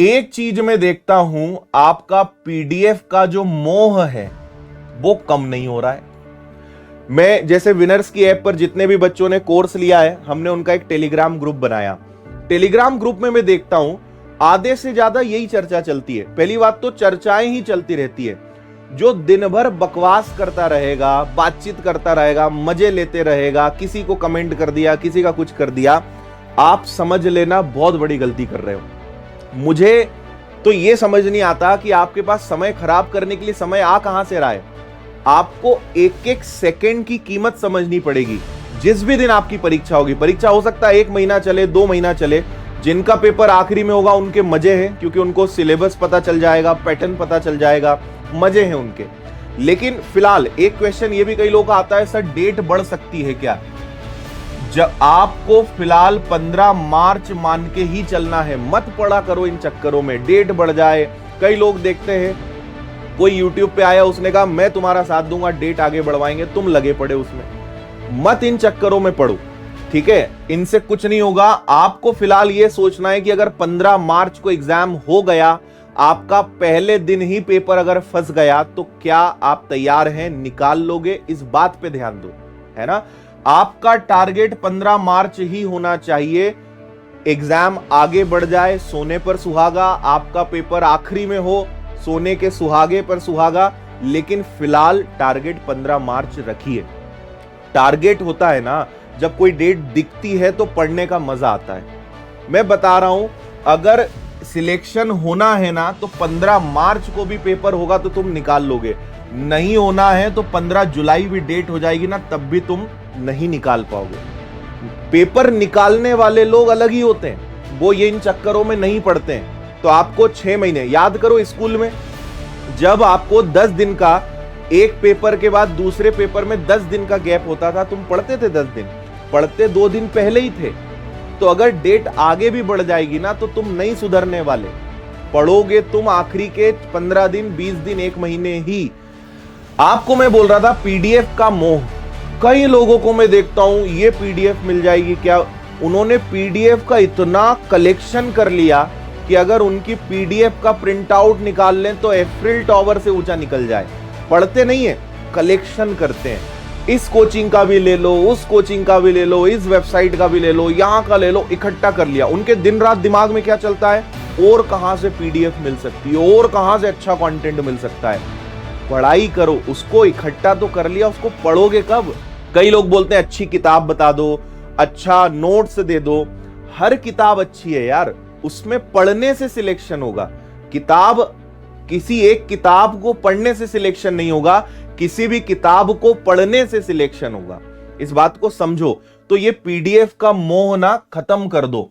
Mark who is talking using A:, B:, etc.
A: एक चीज मैं देखता हूं, आपका पीडीएफ का जो मोह है वो कम नहीं हो रहा है। मैं जैसे विनर्स की ऐप पर जितने भी बच्चों ने कोर्स लिया है, हमने उनका एक टेलीग्राम ग्रुप बनाया। टेलीग्राम ग्रुप में मैं देखता हूं आधे से ज्यादा यही चर्चा चलती है। पहली बात तो चर्चाएं ही चलती रहती है। जो दिन भर बकवास करता रहेगा, बातचीत करता रहेगा, मजे लेते रहेगा, किसी को कमेंट कर दिया, किसी का कुछ कर दिया, आप समझ लेना बहुत बड़ी गलती कर रहे हो। मुझे तो यह समझ नहीं आता कि आपके पास समय खराब करने के लिए समय आ कहां से रहा है। आपको एक एक सेकंड की कीमत समझनी पड़ेगी। जिस भी दिन आपकी परीक्षा होगी, परीक्षा हो सकता है 1 महीना चले, 2 महीना चले, जिनका पेपर आखिरी में होगा उनके मजे हैं, क्योंकि उनको सिलेबस पता चल जाएगा, पैटर्न पता चल जाएगा, मजे हैं उनके। लेकिन फिलहाल एक क्वेश्चन ये भी कई लोगों का आता है, सर डेट बढ़ सकती है क्या? जब आपको फिलहाल 15 मार्च मान के ही चलना है, मत पड़ा करो इन चक्करों में डेट बढ़ जाए। कई लोग देखते हैं, कोई यूट्यूब पे आया, उसने कहा मैं तुम्हारा साथ दूंगा, डेट आगे बढ़वाएंगे, तुम लगे पड़े उसमें। मत इन चक्करों में पड़ो, ठीक है? इनसे कुछ नहीं होगा। आपको फिलहाल ये सोचना है कि अगर 15 मार्च को एग्जाम हो गया, आपका पहले दिन ही पेपर अगर फंस गया, तो क्या आप तैयार हैं, निकाल लोगे? इस बात पे ध्यान दो, है ना? आपका टारगेट 15 मार्च ही होना चाहिए। एग्जाम आगे बढ़ जाए, सोने पर सुहागा, आपका पेपर आखिरी में हो, सोने के सुहागे पर सुहागा, लेकिन फिलहाल टारगेट 15 मार्च रखिए। टारगेट होता है ना, जब कोई डेट दिखती है तो पढ़ने का मजा आता है। मैं बता रहा हूं, अगर सिलेक्शन होना है ना, तो 15 मार्च को भी पेपर होगा तो तुम निकाल लोगे। नहीं होना है तो 15 जुलाई भी डेट हो जाएगी ना, तब भी तुम नहीं निकाल पाओगे। पेपर निकालने वाले लोग अलग ही होते हैं, वो ये इन चक्करों में नहीं पड़ते हैं। तो आपको 6 महीने याद करो, स्कूल में जब आपको 10 दिन का, एक पेपर के बाद दूसरे पेपर में 10 दिन का गैप होता था, तुम पढ़ते थे 10 दिन, पढ़ते 2 दिन पहले ही थे। तो अगर डेट आगे भी बढ़ जाएगी ना, तो तुम नहीं सुधरने वाले। पढ़ोगे तुम आखिरी के 15 दिन, 20 दिन, 1 महीने ही। आपको मैं बोल रहा था पीडीएफ का मोह। कई लोगों को मैं देखता हूं, ये पीडीएफ मिल जाएगी क्या? उन्होंने पीडीएफ का इतना कलेक्शन कर लिया कि अगर उनकी पीडीएफ का प्रिंट आउट निकाल लें तो एफिल टावर से ऊंचा निकल जाए। पढ़ते नहीं है, कलेक्शन करते हैं। इस कोचिंग का भी ले लो, उस कोचिंग का भी ले लो, इस वेबसाइट का भी ले लो, यहां का ले लो, इकट्ठा कर लिया। उनके दिन रात दिमाग में क्या चलता है? और कहां से पीडीएफ मिल सकती है, और कहां से अच्छा कंटेंट मिल सकता है। पढ़ाई करो, उसको इकट्ठा तो कर लिया, उसको पढ़ोगे कब? कई लोग बोलते हैं अच्छी किताब बता दो, अच्छा नोट्स दे दो। हर किताब अच्छी है यार, उसमें पढ़ने से सिलेक्शन होगा। किताब, किसी एक किताब को पढ़ने से सिलेक्शन नहीं होगा, किसी भी किताब को पढ़ने से सिलेक्शन होगा। इस बात को समझो। तो ये पीडीएफ का मोह ना खत्म कर दो।